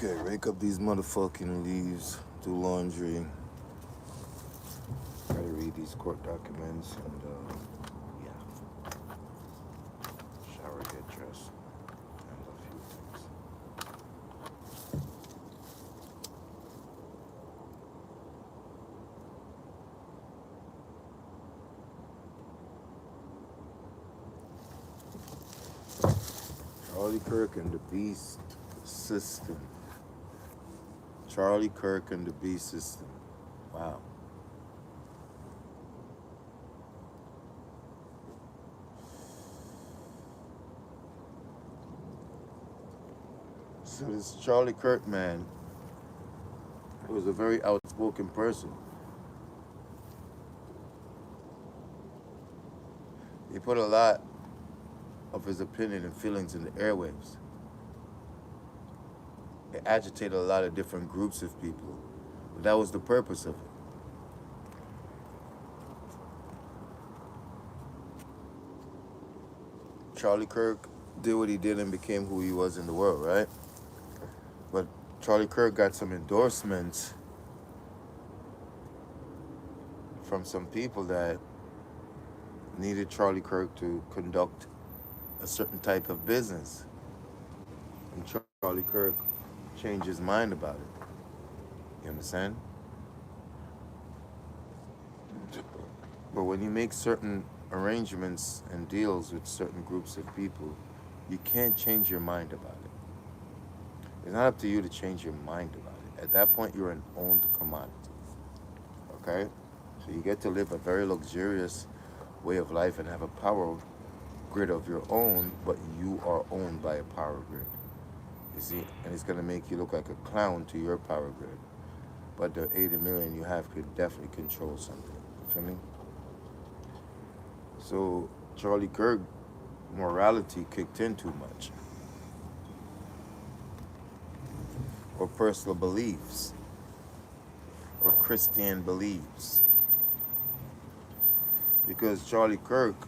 Okay, rake up these motherfucking leaves, do laundry, try to read these court documents, and yeah, shower, get dressed, and a few things. Charlie Kirk and the Beast System. Charlie Kirk and the Beast System. Wow. So this Charlie Kirk man was a very outspoken person. He put a lot of his opinion and feelings in the airwaves. It agitated a lot of different groups of people. But that was the purpose of it. Charlie Kirk did what he did and became who he was in the world, right? But Charlie Kirk got some endorsements from some people that needed Charlie Kirk to conduct a certain type of business. And Charlie Kirk changed his mind about it. You understand? But when you make certain arrangements and deals with certain groups of people, you can't change your mind about it. It's not up to you to change your mind about it. At that point, you're an owned commodity. Okay? So you get to live a very luxurious way of life and have a power grid of your own, but you are owned by a power grid. You see? And it's going to make you look like a clown to your power grid. But the 80 million you have could definitely control something. You feel me? So Charlie Kirk morality kicked in too much. Or personal beliefs. Or Christian beliefs. Because Charlie Kirk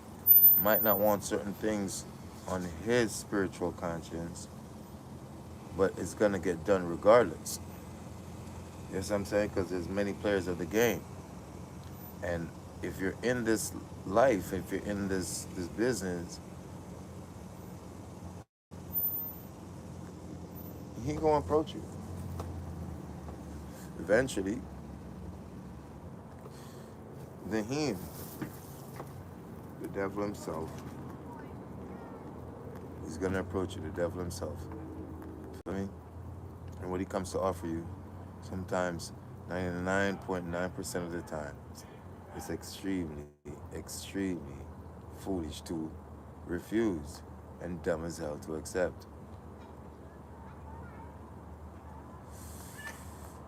might not want certain things on his spiritual conscience, but it's gonna get done regardless. You know what I'm saying? Because there's many players of the game. And if you're in this life, if you're in this business, he gonna approach you. Eventually, the him, the devil himself, he's gonna approach you, the devil himself. Feel me? And what he comes to offer you, sometimes 99.9% of the time, it's extremely, extremely foolish to refuse and dumb as hell to accept.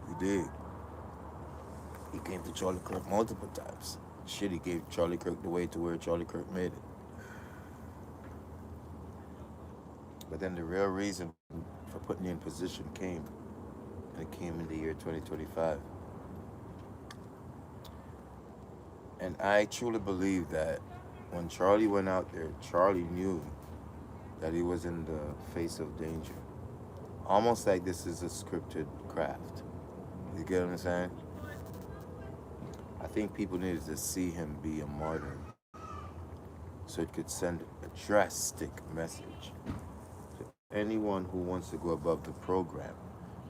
He did. He came to Charlie Kirk multiple times. Shit, he gave Charlie Kirk the way to where Charlie Kirk made it. But then the real reason for putting you in position came, and it came in the year 2025. And I truly believe that when Charlie went out there, Charlie knew that he was in the face of danger. Almost like this is a scripted craft. You get what I'm saying? I think people needed to see him be a martyr so it could send a drastic message to anyone who wants to go above the program.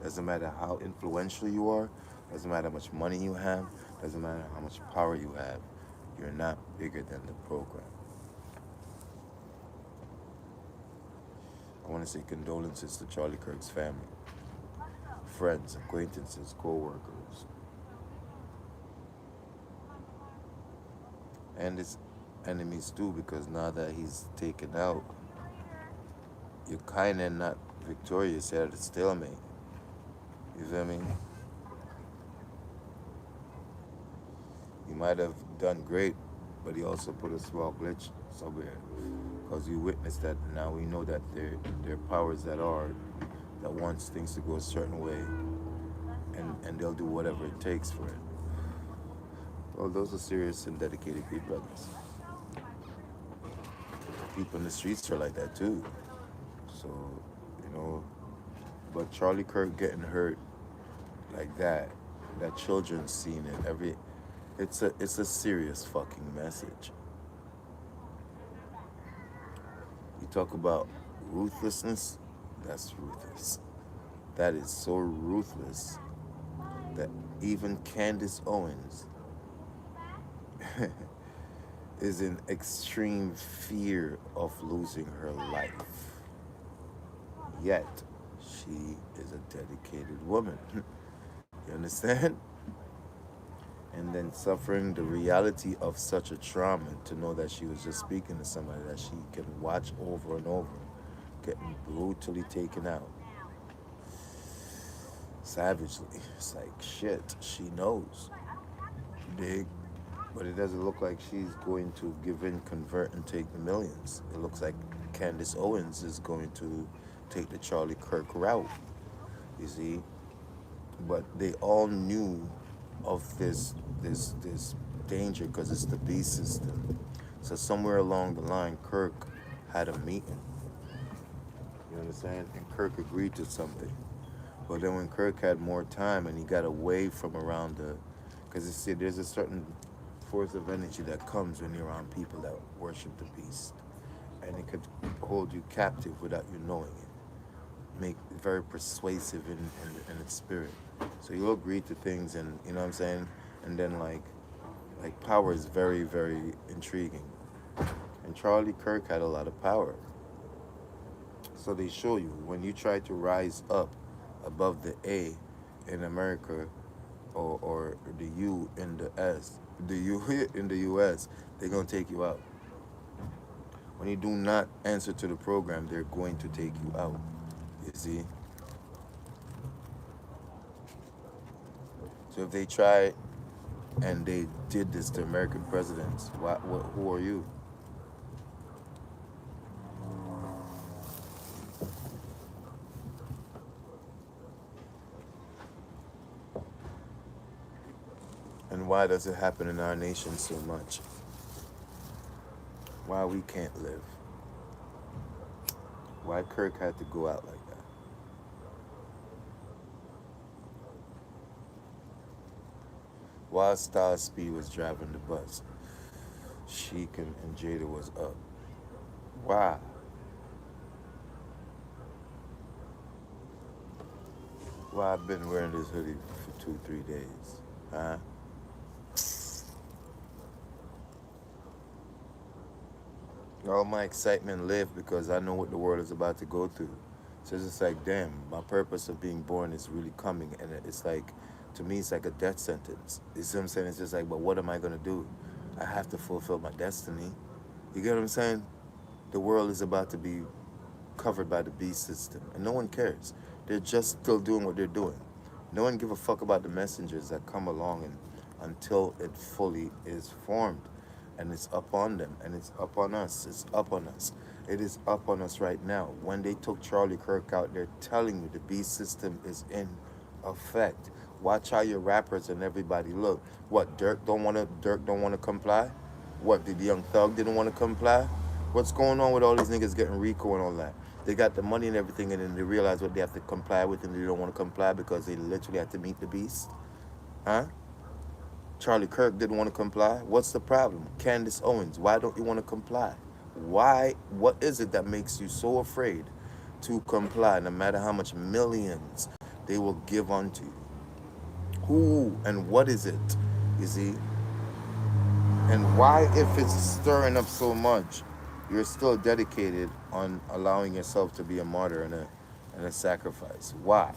Doesn't matter how influential you are, doesn't matter how much money you have, doesn't matter how much power you have, you're not bigger than the program. I want to say condolences to Charlie Kirk's family, friends, acquaintances, co-workers, and his enemies too, because now that he's taken out, you're kind of not victorious, you're at a stalemate. You feel me? He might have done great, but he also put a small glitch somewhere. Because you witnessed that now we know that there are powers that are, that wants things to go a certain way, and they'll do whatever it takes for it. Well, those are serious and dedicated people, brothers. People in the streets are like that too. So, you know, But Charlie Kirk getting hurt like that, that children seeing it it's a serious fucking message. You talk about ruthlessness, that's ruthless. That is so ruthless that even Candace Owens is in extreme fear of losing her life. Yet, she is a dedicated woman. You understand? And then suffering the reality of such a trauma to know that she was just speaking to somebody that she can watch over and over, getting brutally taken out. Savagely. It's like, shit, she knows. Dig? But it doesn't look like she's going to give in, convert, and take the millions. It looks like Candace Owens is going to take the Charlie Kirk route, you see? But they all knew of this danger because it's the B system. So somewhere along the line, Kirk had a meeting. You understand? And Kirk agreed to something. But then when Kirk had more time and he got away from around because you see, there's a certain force of energy that comes when you're around people that worship the beast, and it could hold you captive without you knowing it. Make it very persuasive in its spirit. So you'll agree to things, and you know what I'm saying. And then like power is very, very intriguing. And Charlie Kirk had a lot of power. So they show you when you try to rise up above the A in America, or the U in the S, the U in the US, they're gonna take you out. When you do not answer to the program, they're going to take you out. You see? So if they try and they did this to American presidents, who are you? And why does it happen in our nation so much? Why we can't live? Why Kirk had to go out like that? While Star Speed was driving the bus, Sheik and Jada was up. Why? Why I've been wearing this hoodie for 2, 3 days? Huh? All my excitement lived because I know what the world is about to go through. So it's just like, damn, my purpose of being born is really coming. And it's like, to me, it's like a death sentence. You see what I'm saying? It's just like, but what am I going to do? I have to fulfill my destiny. You get what I'm saying? The world is about to be covered by the beast system. And no one cares. They're just still doing what they're doing. No one give a fuck about the messengers that come along and until it fully is formed. And it's up on them, and it's up on us. It's up on us. It is up on us right now. When they took Charlie Kirk out, they're telling you the beast system is in effect. Watch how your rappers and everybody look. What, Dirk don't wanna comply? What, did Young Thug didn't want to comply? What's going on with all these niggas getting RICO and all that? They got the money and everything, and then they realize what they have to comply with, and they don't want to comply because they literally have to meet the beast. Huh? Charlie Kirk didn't want to comply. What's the problem? Candace Owens, why don't you want to comply? Why? What is it that makes you so afraid to comply, no matter how much millions they will give unto you? Who and what is it? You see? And why, if it's stirring up so much, you're still dedicated on allowing yourself to be a martyr and a sacrifice? Why?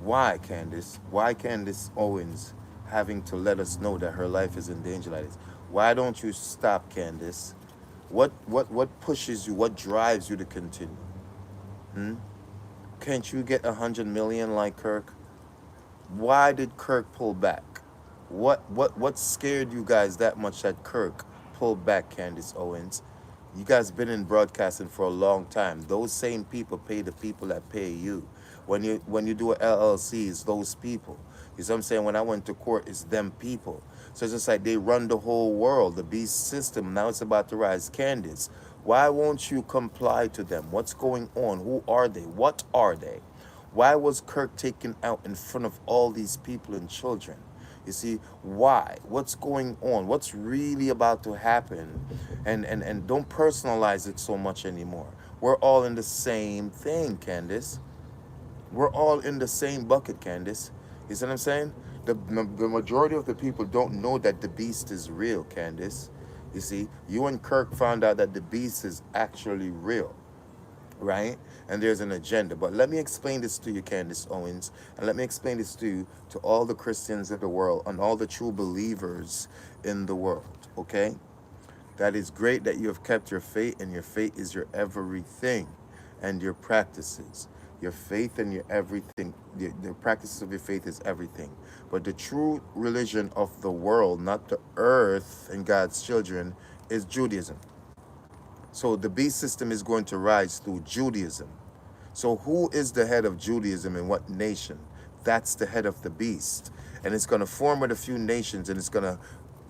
Why, Candace? Why Candace Owens having to let us know that her life is in danger like this? Why don't you stop, Candace? What pushes you? What drives you to continue? Hmm? Can't you get 100 million like Kirk? Why did Kirk pull back? What scared you guys that much that Kirk pulled back, Candace Owens? You guys been in broadcasting for a long time. Those same people pay the people that pay you. When you do a LLC, it's those people. You see what I'm saying? When I went to court, it's them people. So it's just like they run the whole world, the beast system. Now it's about to rise. Candace, Why won't you comply to them? What's going on? Who are they? What are they? Why was Kirk taken out in front of all these people and children? You see, why? What's going on? What's really about to happen? And don't personalize it so much anymore. We're all in the same thing, Candace. We're all in the same bucket, Candace. You see what I'm saying? The majority of the people don't know that the beast is real, Candace. You see, you and Kirk found out that the beast is actually real, right? And there's an agenda. But let me explain this to you, Candace Owens, and let me explain this to you, to all the Christians in the world and all the true believers in the world, okay? That is great that you have kept your faith, and your faith is your everything, and your practices. Your faith and your everything, the practices of your faith is everything. But the true religion of the world, not the earth and God's children, is Judaism. So the beast system is going to rise through Judaism. So who is the head of Judaism in what nation? That's the head of the beast. And it's going to form with a few nations, and it's going to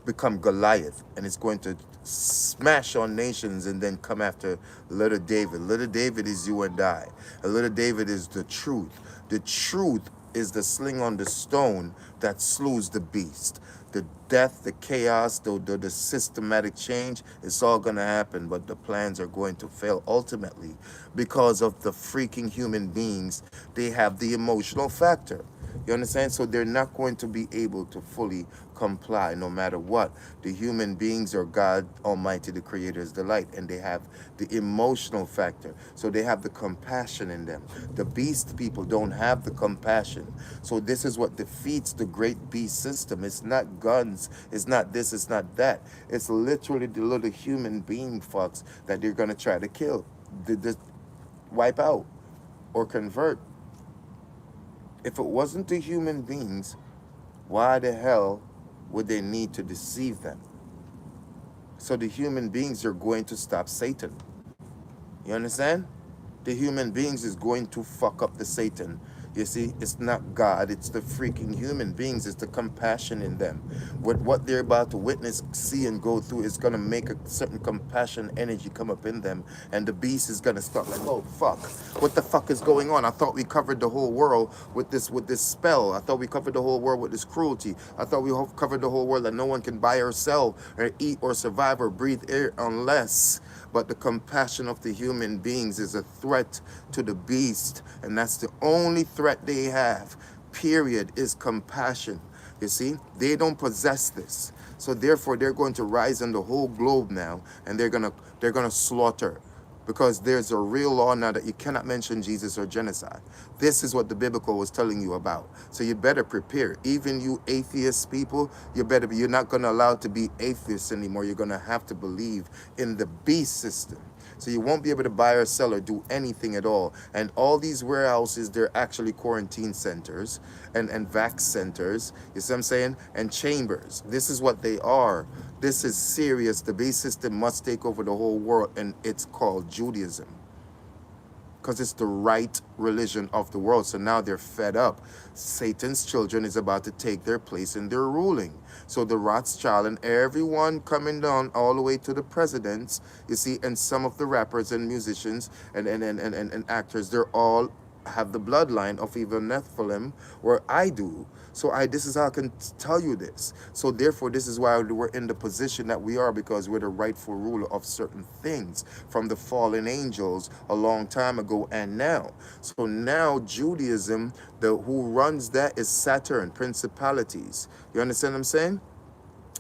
become Goliath, and it's going to smash on nations and then come after little David. Little David is you and I. And little David is the truth. The truth is the sling on the stone that slews the beast. The death, the chaos, the systematic change, it's all going to happen, but the plans are going to fail ultimately because of the freaking human beings. They have the emotional factor. You understand? So they're not going to be able to fully comply no matter what. The human beings are God Almighty, the Creator's delight, and they have the emotional factor. So they have the compassion in them. The beast people don't have the compassion. So this is what defeats the great beast system. It's not guns, it's not this, it's not that. It's literally the little human being fucks that they're going to try to kill, wipe out, or convert. If it wasn't the human beings, why the hell would they need to deceive them? So the human beings are going to stop Satan. You understand? The human beings is going to fuck up the Satan. You see, it's not God, it's the freaking human beings, it's the compassion in them. What they're about to witness, see, and go through is going to make a certain compassion energy come up in them, and the beast is going to start like, oh, fuck, what the fuck is going on? I thought we covered the whole world with this spell. I thought we covered the whole world with this cruelty. I thought we covered the whole world that no one can buy or sell or eat or survive or breathe air unless... But the compassion of the human beings is a threat to the beast. And that's the only threat they have, period, is compassion. You see, they don't possess this. So therefore, they're going to rise on the whole globe now, and they're gonna slaughter. Because there's a real law now that you cannot mention Jesus or genocide. This is what the biblical was telling you about. So you better prepare. Even you atheist people, you're not going to allow it to be atheists anymore. You're going to have to believe in the beast system. So you won't be able to buy or sell or do anything at all. And all these warehouses, they're actually quarantine centers and vac centers, you see what I'm saying? And chambers. This is what they are. This is serious. The beast system must take over the whole world, and it's called Judaism. Because it's the right religion of the world. So now they're fed up. Satan's children is about to take their place in their ruling. So the Rothschild and everyone coming down all the way to the presidents, you see, and some of the rappers and musicians and actors, they're all have the bloodline of even Nephilim, where I do. So this is how I can tell you this. So therefore, this is why we're in the position that we are, because we're the rightful ruler of certain things from the fallen angels a long time ago and now. So now Judaism, who runs that is Saturn, principalities. You understand what I'm saying?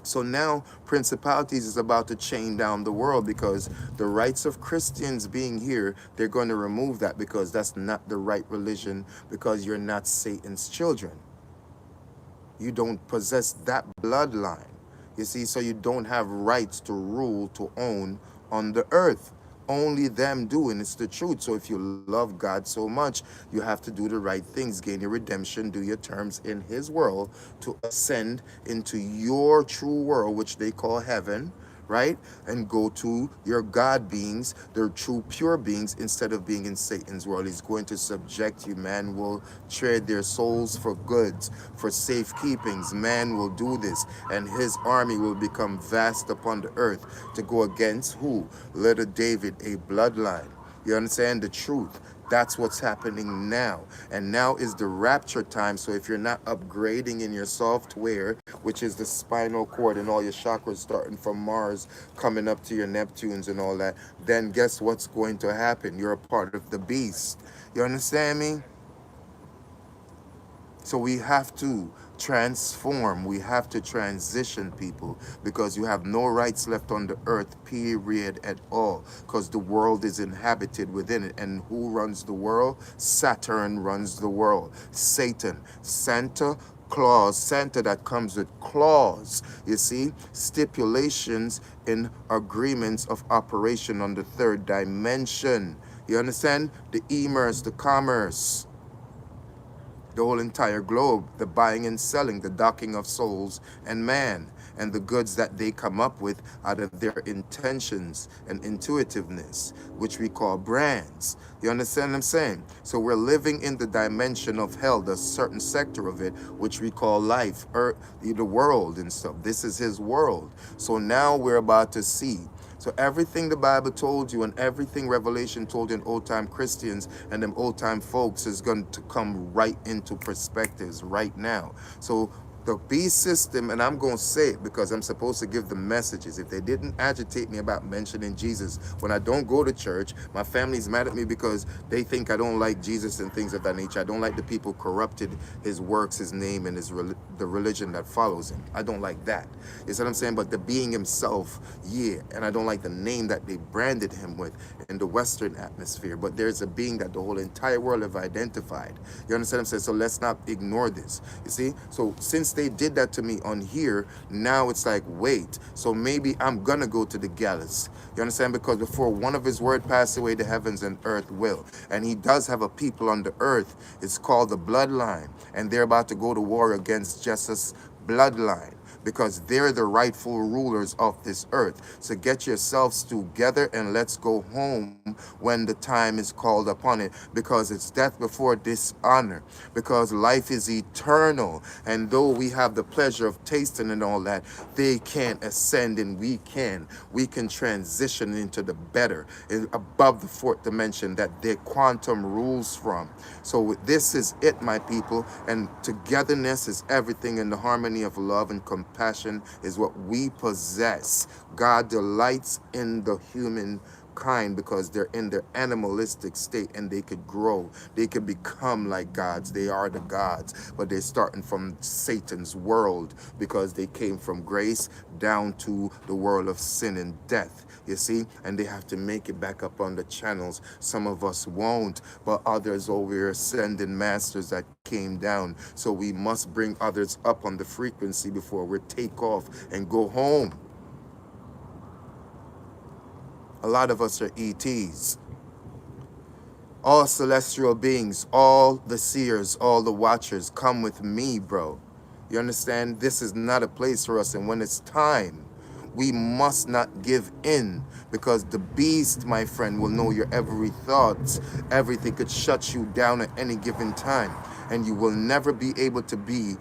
So now principalities is about to chain down the world, because the rights of Christians being here, they're going to remove that, because that's not the right religion, because you're not Satan's children. You don't possess that bloodline. You see, so you don't have rights to rule, to own on the earth. Only them do, and it's the truth. So if you love God so much, you have to do the right things, gain your redemption, do your terms in his world to ascend into your true world, which they call heaven, right? And go to your God beings, their true pure beings, instead of being in Satan's world. He's going to subject you. Man will trade their souls for goods, for safekeepings. Man will do this, and his army will become vast upon the earth to go against who? Little David, a bloodline. You understand the truth? That's what's happening now. And now is the rapture time. So if you're not upgrading in your software, which is the spinal cord and all your chakras starting from Mars, coming up to your Neptunes and all that, then guess what's going to happen? You're a part of the beast. You understand me? So we have to transform, we have to transition, people, because you have no rights left on the earth, period, at all, because the world is inhabited within it. And who runs the world? Saturn runs the world. Satan, Santa Claus, Santa that comes with clause, you see, stipulations in agreements of operation on the third dimension. You understand? The e-merce, the commerce, the whole entire globe, the buying and selling, the docking of souls and man, and the goods that they come up with out of their intentions and intuitiveness, which we call brands. You understand what I'm saying? So we're living in the dimension of hell, the certain sector of it, which we call life, earth, the world and stuff. This is his world. So now we're about to see. So everything the Bible told you and everything Revelation told you in old-time Christians and them old-time folks is going to come right into perspectives right now. So the beast system, and I'm going to say it because I'm supposed to give them messages. If they didn't agitate me about mentioning Jesus when I don't go to church, my family's mad at me because they think I don't like Jesus and things of that nature. I don't like the people corrupted his works, his name, and the religion that follows him. I don't like that. You see what I'm saying? But the being himself, yeah. And I don't like the name that they branded him with in the Western atmosphere. But there's a being that the whole entire world have identified. You understand what I'm saying? So let's not ignore this. You see? So since they did that to me on here, now it's like, wait, so maybe I'm gonna go to the gallows. You understand? Because before one of his word pass away, the heavens and earth will. And he does have a people on the earth. It's called the bloodline. And they're about to go to war against Jesus' bloodline, because they're the rightful rulers of this earth. So get yourselves together and let's go home when the time is called upon it, because it's death before dishonor, because life is eternal. And though we have the pleasure of tasting and all that, they can't ascend and we can. We can transition into the better, above the fourth dimension that their quantum rules from. So this is it, my people, and togetherness is everything, and the harmony of love and compassion is what we possess. God delights in the human kind because they're in their animalistic state and they could grow. They could become like gods. They are the gods, but they're starting from Satan's world because they came from grace down to the world of sin and death. You see, and they have to make it back up on the channels. Some of us won't, but others over here ascending masters that came down. So we must bring others up on the frequency before we take off and go home. A lot of us are ETs. All celestial beings, all the seers, all the watchers, come with me, bro. You understand? This is not a place for us. And when it's time, we must not give in, because the beast, my friend, will know your every thought. Everything could shut you down at any given time, and you will never be able to be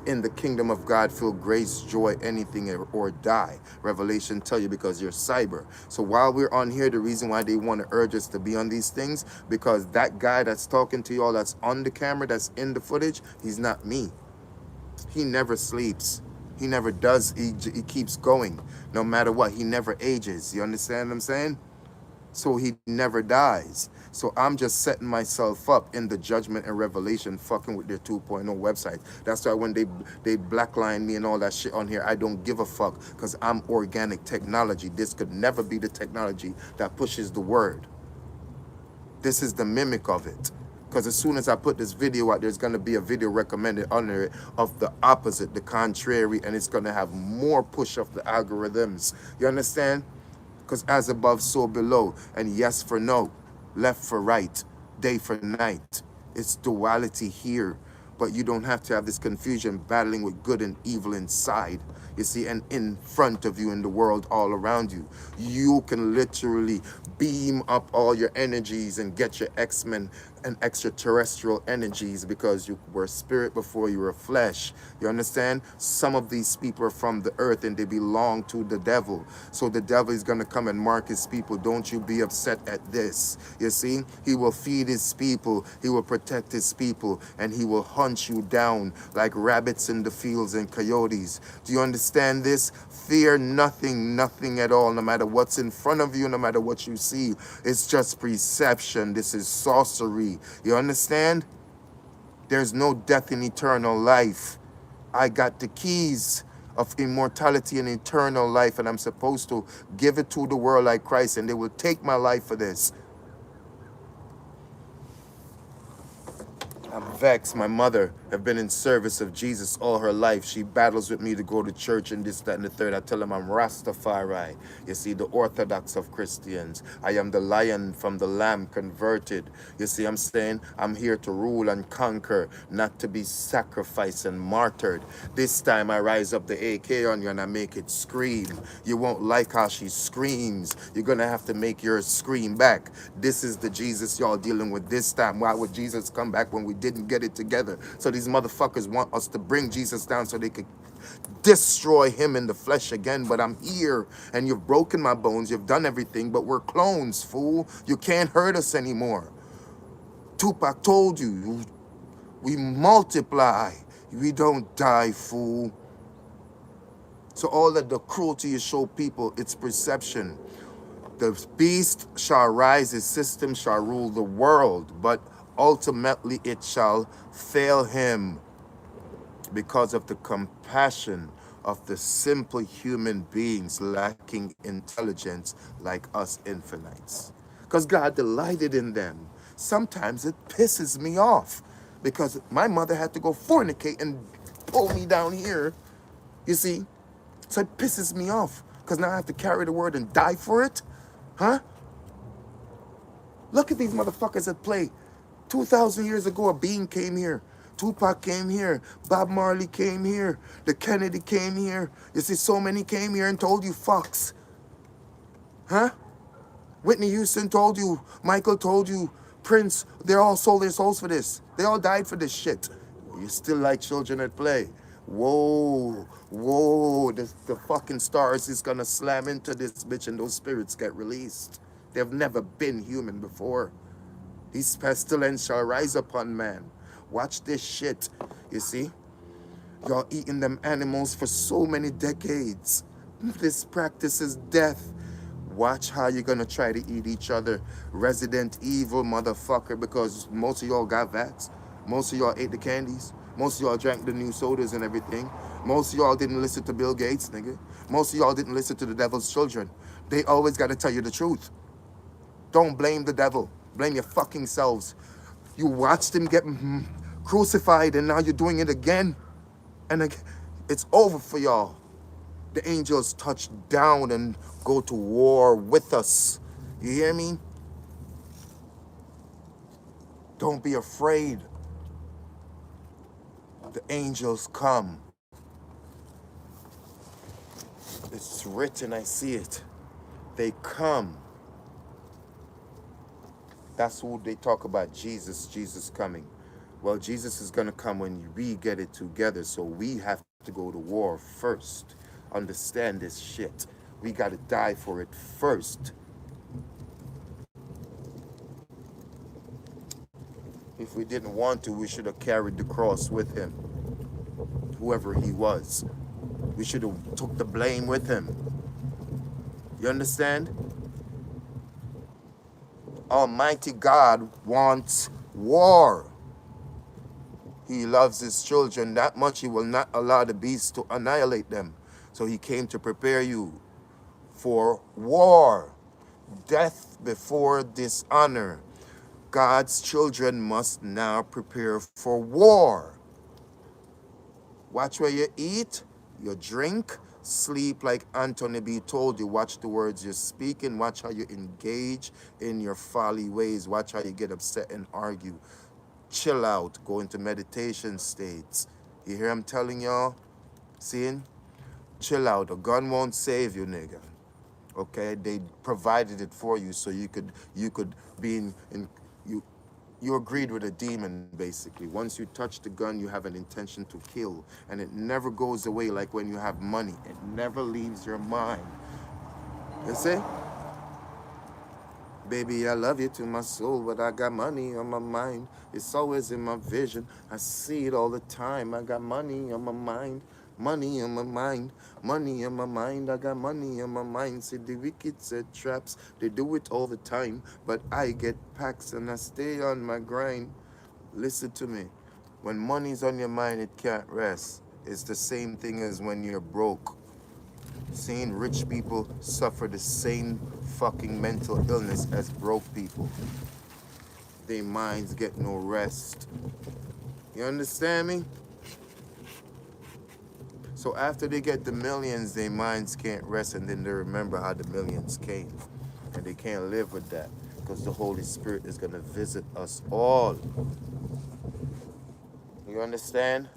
in the kingdom of God, feel grace, joy, anything, or die. Revelation tell you, because you're cyber. So while we're on here, the reason why they want to urge us to be on these things, because that guy that's talking to you all, that's on the camera, that's in the footage, he's not me. He never sleeps. He never does. He keeps going no matter what. He never ages. You understand what I'm saying? So he never dies. So I'm just setting myself up in the judgment and revelation, fucking with their 2.0 websites. That's why when they blackline me and all that shit on here, I don't give a fuck, because I'm organic technology. This could never be the technology that pushes the word. This is the mimic of it. Because as soon as I put this video out, there's going to be a video recommended under it of the opposite, the contrary, and it's going to have more push of the algorithms. You understand? Because as above, so below, and yes for no, left for right, day for night. It's duality here. But you don't have to have this confusion battling with good and evil inside. You see, and in front of you in the world all around you. You can literally beam up all your energies and get your X-Men and extraterrestrial energies because you were spirit before you were flesh. You understand? Some of these people are from the earth and they belong to the devil. So the devil is going to come and mark his people. Don't you be upset at this. You see? He will feed his people. He will protect his people. And he will hunt you down like rabbits in the fields and coyotes. Do you understand this? Fear nothing, nothing at all. No matter what's in front of you, no matter what you see. It's just perception. This is sorcery. You understand? There's no death in eternal life. I got the keys of immortality and eternal life, and I'm supposed to give it to the world like Christ, and they will take my life for this. I'm vexed. My mother have been in service of Jesus all her life. She battles with me to go to church and this, that, and the third. I tell them I'm Rastafari. You see, the Orthodox of Christians. I am the lion from the lamb converted. You see, I'm saying I'm here to rule and conquer, not to be sacrificed and martyred. This time I rise up the AK on you and I make it scream. You won't like how she screams. You're going to have to make yours scream back. This is the Jesus y'all dealing with this time. Why would Jesus come back when we didn't get it together? So these motherfuckers want us to bring Jesus down so they could destroy him in the flesh again. But I'm here and you've broken my bones. You've done everything, but we're clones, fool. You can't hurt us anymore. Tupac told you, we multiply. We don't die, fool. So all of the cruelty you show people, it's perception. The beast shall rise, his system shall rule the world, but ultimately it shall fail him because of the compassion of the simple human beings lacking intelligence like us infinites. Because God delighted in them. Sometimes it pisses me off because my mother had to go fornicate and pull me down here, you see? So it pisses me off because now I have to carry the word and die for it? Huh? Look at these motherfuckers at play. 2,000 years ago, a being came here. Tupac came here. Bob Marley came here. The Kennedy came here. You see, so many came here and told you fucks. Huh? Whitney Houston told you. Michael told you. Prince, they all sold their souls for this. They all died for this shit. You still like children at play. Whoa, whoa, the fucking stars is gonna slam into this bitch and those spirits get released. They've never been human before. These pestilence shall rise upon man. Watch this shit, you see? Y'all eating them animals for so many decades. This practice is death. Watch how you're gonna try to eat each other. Resident evil motherfucker, because most of y'all got vats. Most of y'all ate the candies. Most of y'all drank the new sodas and everything. Most of y'all didn't listen to Bill Gates, nigga. Most of y'all didn't listen to the devil's children. They always gotta tell you the truth. Don't blame the devil. Blame your fucking selves. You watched him get crucified and now you're doing it again. And it's over for y'all. The angels touch down and go to war with us. You hear me? Don't be afraid. The angels come. It's written, I see it. They come. That's who they talk about, Jesus coming. Well, Jesus is going to come when we get it together, so we have to go to war first. Understand this shit. We got to die for it first. If we didn't want to, we should have carried the cross with him, whoever he was. We should have took the blame with him. You understand? Almighty God wants war. He loves his children that much he will not allow the beast to annihilate them. So he came to prepare you for war. Death before dishonor. God's children must now prepare for war. Watch where you eat, you drink, sleep like Anthony B. told you. Watch the words you're speaking. Watch how you engage in your folly ways. Watch how you get upset and argue. chill out, go into meditation states. You hear I'm telling y'all? Seeing? Chill out. A gun won't save you, nigga. Okay? They provided it for you so you could be in you you agreed with a demon basically. Once you touch the gun, you have an intention to kill, and it never goes away like when you have money. It never leaves your mind. You see? Baby, I love you to my soul, but I got money on my mind. It's always in my vision. I see it all the time. I got money on my mind. Money on my mind. Money on my mind. I got money on my mind. See, the wicked set traps. They do it all the time, but I get packs and I stay on my grind. Listen to me. When money's on your mind, it can't rest. It's the same thing as when you're broke. Seeing rich people suffer the same fucking mental illness as broke people. Their minds get no rest. You understand me? So after they get the millions, their minds can't rest, and then they remember how the millions came. And they can't live with that because the Holy Spirit is going to visit us all. You understand?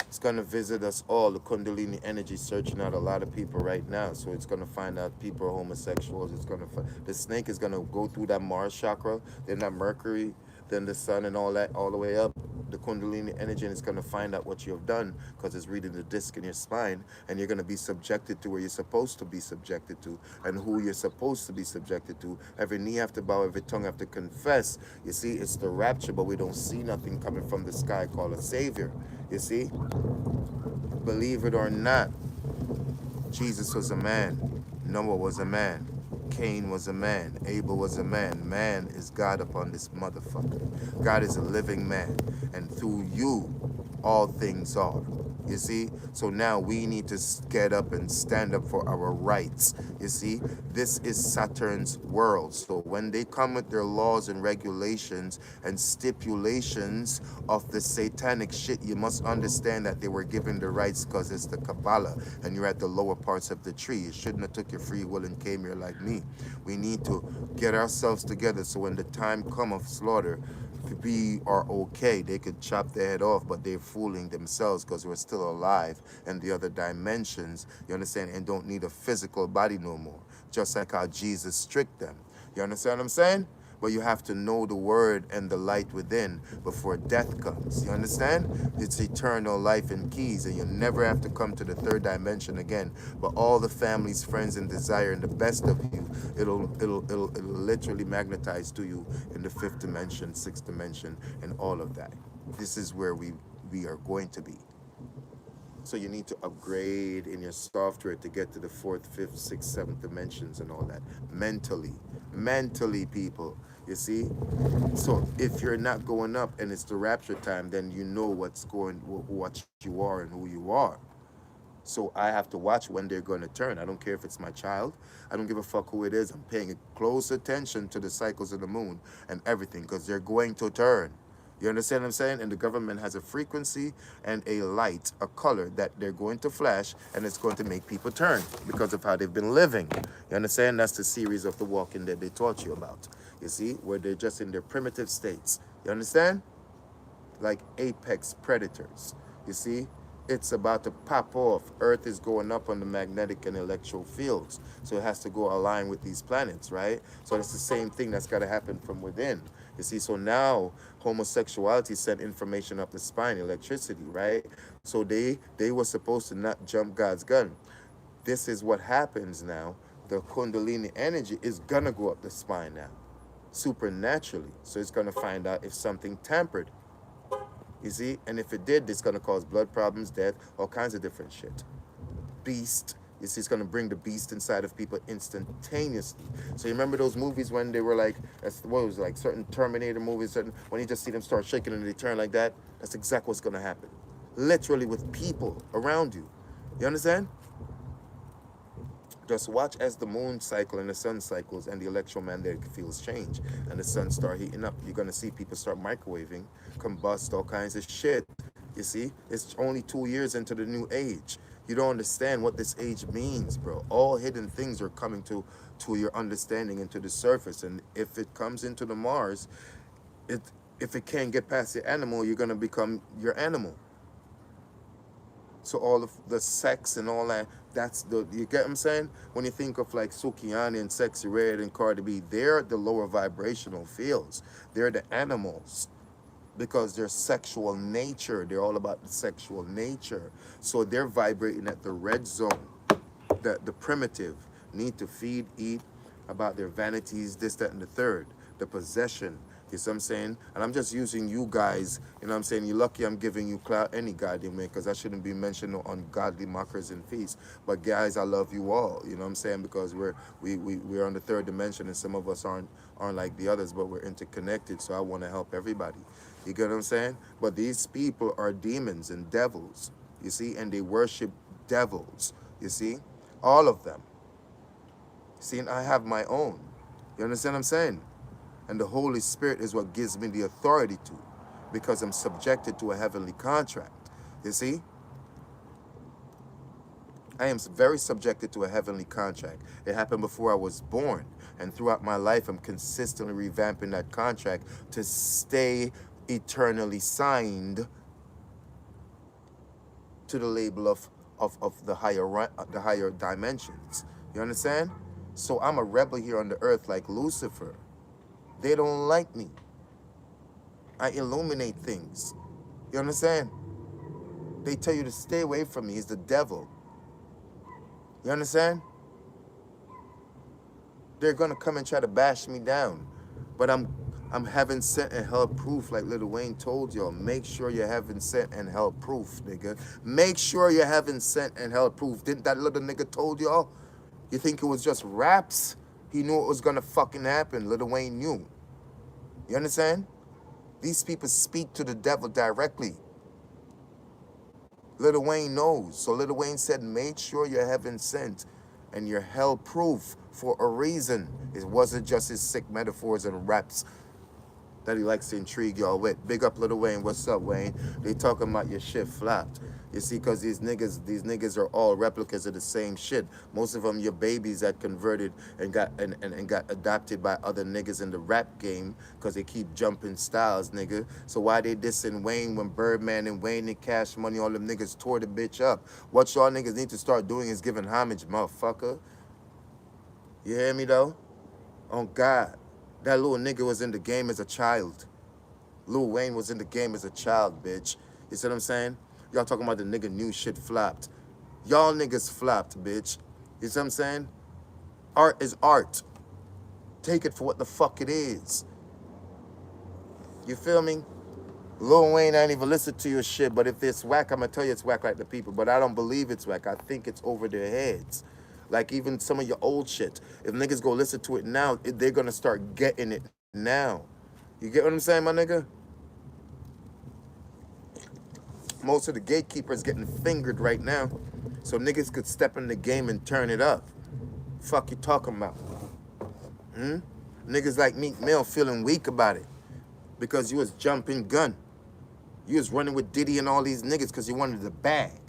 It's going to visit us all. The Kundalini energy searching out a lot of people right now. So it's going to find out people are homosexuals. It's going to the snake is going to go through that Mars chakra, then that Mercury, then the sun and all that, all the way up. The Kundalini energy, and it's going to find out what you have done because it's reading the disc in your spine, and you're going to be subjected to where you're supposed to be subjected to and who you're supposed to be subjected to. Every knee have to bow, every tongue have to confess. You see, it's the rapture, but we don't see nothing coming from the sky called a savior. You see? Believe it or not, Jesus was a man. Noah was a man. Cain was a man. Abel was a man. Man is God upon this motherfucker. God is a living man. And through you, all things are. You see? So now we need to get up and stand up for our rights. You see? This is Saturn's world. So when they come with their laws and regulations and stipulations of the satanic shit, you must understand that they were given the rights because it's the Kabbalah and you're at the lower parts of the tree. You shouldn't have took your free will and came here like me. We need to get ourselves together so when the time come of slaughter, we are okay. They could chop their head off, but they're fooling themselves because we're still alive in the other dimensions, you understand, and don't need a physical body no more, just like how Jesus tricked them. You understand what I'm saying? But you have to know the word and the light within before death comes. You understand? It's eternal life and keys, and you'll never have to come to the third dimension again. But all the families, friends, and desire, and the best of you, it'll literally magnetize to you in the fifth dimension, sixth dimension, and all of that. This is where we are going to be. So you need to upgrade in your software to get to the fourth, fifth, sixth, seventh dimensions and all that. Mentally, people. You see? So if you're not going up and it's the rapture time, then you know what you are and who you are. So I have to watch when they're going to turn. I don't care if it's my child. I don't give a fuck who it is. I'm paying close attention to the cycles of the moon and everything because they're going to turn. You understand what I'm saying? And the government has a frequency and a light, a color that they're going to flash, and it's going to make people turn because of how they've been living. You understand? That's the series of The Walking Dead they taught you about. You see? Where they're just in their primitive states. You understand? Like apex predators. You see? It's about to pop off. Earth is going up on the magnetic and electro fields. So it has to go align with these planets, right? So it's the same thing that's got to happen from within. You see, so now homosexuality sent information up the spine, electricity, right? So they were supposed to not jump God's gun. This is what happens now. The Kundalini energy is going to go up the spine now, supernaturally. So it's going to find out if something tampered. You see? And if it did, it's going to cause blood problems, death, all kinds of different shit. Beast. You see, it's going to bring the beast inside of people instantaneously. So you remember those movies when they were like, what was it, like certain Terminator movies, when you just see them start shaking and they turn like that? That's exactly what's going to happen. Literally with people around you. You understand? Just watch as the moon cycle and the sun cycles and the electromagnetic fields change and the sun start heating up. You're going to see people start microwaving, combust, all kinds of shit. You see? It's only 2 years into the new age. You don't understand what this age means, bro. All hidden things are coming to your understanding and to the surface. And if it comes into the Mars, If it can't get past the animal, you're gonna become your animal. So all of the sex and all that, that's the, you get what I'm saying? When you think of like Sukiani and Sexy Red and Cardi B, they're the lower vibrational fields. They're the animals because their sexual nature, they're all about the sexual nature. So they're vibrating at the red zone, the primitive, need to feed, eat, about their vanities, this, that, and the third, the possession. You see what I'm saying? And I'm just using you guys, you know what I'm saying? You're lucky I'm giving you clout any goddamn way, because I shouldn't be mentioned no ungodly mockers and feasts. But guys, I love you all, you know what I'm saying? Because we're on the third dimension, and some of us aren't like the others, but we're interconnected, so I want to help everybody. You get what I'm saying? But these people are demons and devils, you see, and they worship devils, you see? All of them. See, and I have my own. You understand what I'm saying? And the Holy Spirit is what gives me the authority to, because I'm subjected to a heavenly contract. You see? I am very subjected to a heavenly contract. It happened before I was born. And throughout my life, I'm consistently revamping that contract to stay eternally signed to the label of the higher dimensions. You understand? So I'm a rebel here on the earth like Lucifer. They don't like me. I illuminate things. You understand? They tell you to stay away from me. He's the devil. You understand? They're gonna come and try to bash me down. But I'm heaven sent and hell proof, like Lil Wayne told y'all. Make sure you're heaven sent and hell proof, nigga. Make sure you're heaven sent and hell proof. Didn't that little nigga told y'all? You think it was just raps? He knew it was gonna fucking happen. Lil Wayne knew. You understand? These people speak to the devil directly. Lil Wayne knows. So Lil Wayne said, make sure you're heaven sent and you're hell proof for a reason. It wasn't just his sick metaphors and raps that he likes to intrigue y'all with. Big up Lil Wayne. What's up, Wayne? They talking about your shit flopped. You see, because these niggas are all replicas of the same shit. Most of them your babies that converted and got and got adopted by other niggas in the rap game because they keep jumping styles, nigga. So why they dissing Wayne when Birdman and Wayne and Cash Money, all them niggas tore the bitch up? What y'all niggas need to start doing is giving homage, motherfucker. You hear me, though? On God. That little nigga was in the game as a child. Lil Wayne was in the game as a child, bitch. You see what I'm saying? Y'all talking about the nigga new shit flopped. Y'all niggas flopped, bitch. You see what I'm saying? Art is art. Take it for what the fuck it is. You feel me? Lil Wayne, I ain't even listen to your shit, but if it's whack, I'm gonna tell you it's whack like the people. But I don't believe it's whack. I think it's over their heads. Like even some of your old shit. If niggas go listen to it now, they're gonna start getting it now. You get what I'm saying, my nigga? Most of the gatekeepers getting fingered right now. So niggas could step in the game and turn it up. Fuck you talking about? Niggas like Meek Mill feeling weak about it. Because you was jumping gun. You was running with Diddy and all these niggas because you wanted the bag.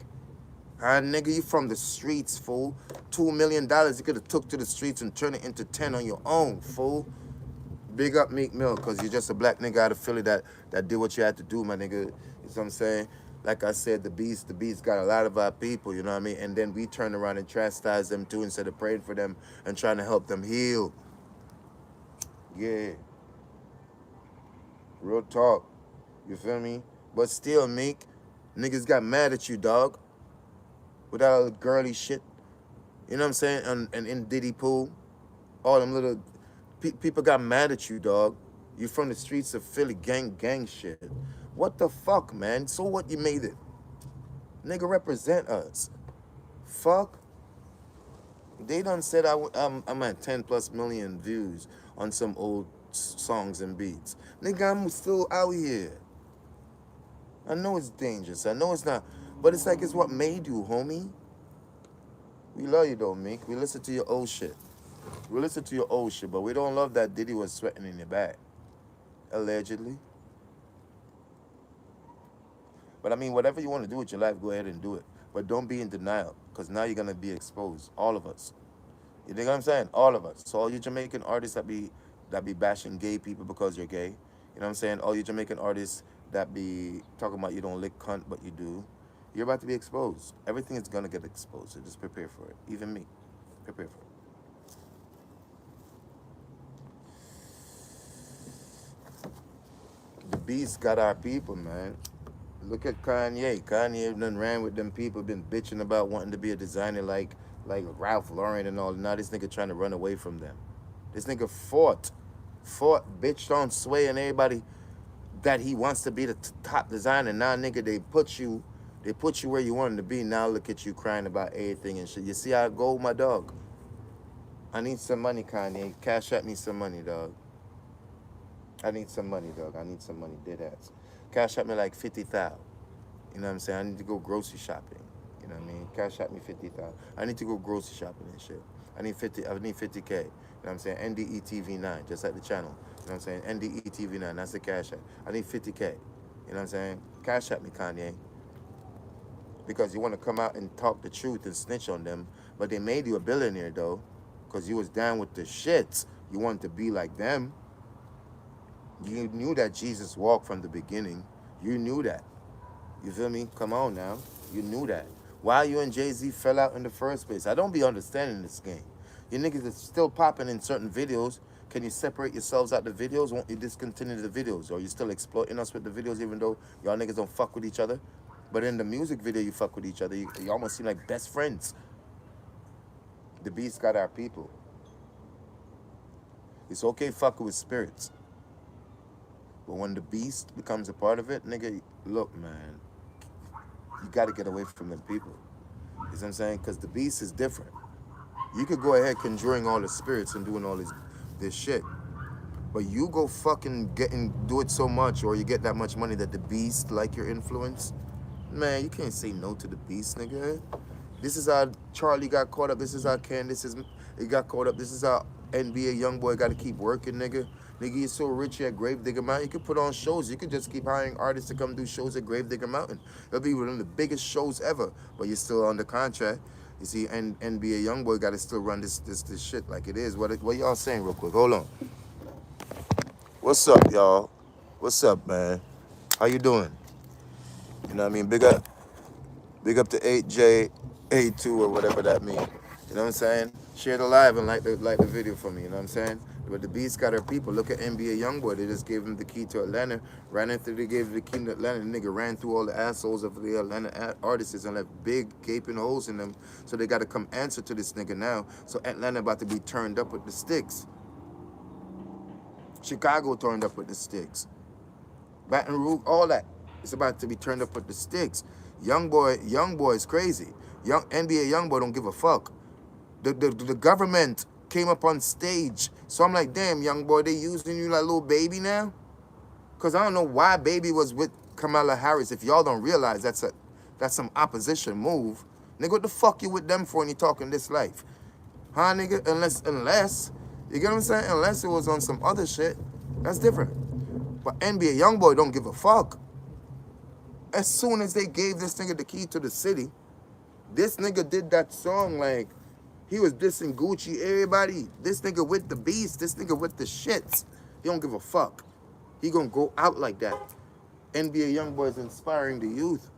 Nigga, you from the streets, fool. $2 million you could have took to the streets and turned it into 10 on your own, fool. Big up Meek Mill, because you're just a black nigga out of Philly that did what you had to do, my nigga. You know what I'm saying? Like I said, the beast got a lot of our people, you know what I mean? And then we turn around and chastise them too instead of praying for them and trying to help them heal. Yeah. Real talk. You feel me? But still, Meek, niggas got mad at you, dog. With all the girly shit. You know what I'm saying? And in Diddy Pool. All them little... people got mad at you, dog. You from the streets of Philly, gang shit. What the fuck, man? So what, you made it? Nigga, represent us. Fuck. They done said I'm at 10 plus million views on some old songs and beats. Nigga, I'm still out here. I know it's dangerous. I know it's not. But it's like it's what made you, homie. We love you, though, Meek. We listen to your old shit. We listen to your old shit, but we don't love that Diddy was sweating in your back. Allegedly. But I mean, whatever you want to do with your life, go ahead and do it. But don't be in denial, because now you're going to be exposed. All of us. You know what I'm saying? All of us. So all you Jamaican artists that be bashing gay people because you're gay, You know what I'm saying? All you Jamaican artists that be talking about you don't lick cunt, but you do. You're about to be exposed. Everything is gonna get exposed. So just prepare for it. Even me, prepare for it. The beast got our people, man. Look at Kanye. Kanye done ran with them people, been bitching about wanting to be a designer like Ralph Lauren and all. Now this nigga trying to run away from them. This nigga fought, bitched on Sway and everybody that he wants to be the top designer. Now, nigga, they put you where you wanted to be. Now look at you crying about everything and shit. You see how I go, my dog? I need some money, Kanye. Cash at me some money, dog. I need some money, dog. I need some money, dead ass. Cash at me like 50,000. You know what I'm saying? I need to go grocery shopping. You know what I mean? Cash at me 50,000. I need to go grocery shopping and shit. I need 50K. You know what I'm saying? NDE TV9, just like the channel. You know what I'm saying? NDE TV9, that's the cash app. I need 50K. You know what I'm saying? Cash at me, Kanye. Because you want to come out and talk the truth and snitch on them, but they made you a billionaire, though, because you was down with the shits. You wanted to be like them. You knew that Jesus walked from the beginning. You knew that. You feel me? Come on now. You knew that. Why you and Jay-Z fell out in the first place? I don't be understanding this game. You niggas are still popping in certain videos. Can you separate yourselves out the videos? Won't you discontinue the videos? Or you still exploiting us with the videos even though y'all niggas don't fuck with each other? But in the music video, you fuck with each other. You almost seem like best friends. The beast got our people. It's okay fucking with spirits. But when the beast becomes a part of it, nigga, look, man, you got to get away from them people. You know what I'm saying? Because the beast is different. You could go ahead conjuring all the spirits and doing all this shit. But you go fucking do it so much, or you get that much money that the beast like your influence, man, you can't say no to the beast, nigga. This is how Charlie got caught up. This is how Candace got caught up. This is how NBA YoungBoy got to keep working, nigga. Nigga, you're so rich at Gravedigger Mountain. You could put on shows. You could just keep hiring artists to come do shows at Gravedigger Mountain. It'll be one of the biggest shows ever. But you're still under contract. You see, NBA YoungBoy got to still run this shit like it is. What y'all saying real quick? Hold on. What's up, y'all? What's up, man? How you doing? You know what I mean? Big up to 8J, A2 or whatever that means. You know what I'm saying? Share the live and like the video for me. You know what I'm saying? But the beast got her people. Look at NBA YoungBoy. They just gave him the key to Atlanta. Ran after they gave him the key to Atlanta. The nigga ran through all the assholes of the Atlanta artists and left big gaping holes in them. So they got to come answer to this nigga now. So Atlanta about to be turned up with the sticks. Chicago turned up with the sticks. Baton Rouge, all that. It's about to be turned up with the sticks. YoungBoy is crazy. NBA YoungBoy don't give a fuck. The government came up on stage. So I'm like, damn, YoungBoy, they using you like little baby now? Because I don't know why baby was with Kamala Harris. If y'all don't realize that's some opposition move. Nigga, what the fuck you with them for when you talking this life? Huh, nigga? Unless, you get what I'm saying? Unless it was on some other shit. That's different. But NBA YoungBoy don't give a fuck. As soon as they gave this nigga the key to the city, this nigga did that song like he was dissing Gucci, everybody. This nigga with the beast, this nigga with the shits. He don't give a fuck. He gonna go out like that. NBA YoungBoy is inspiring the youth.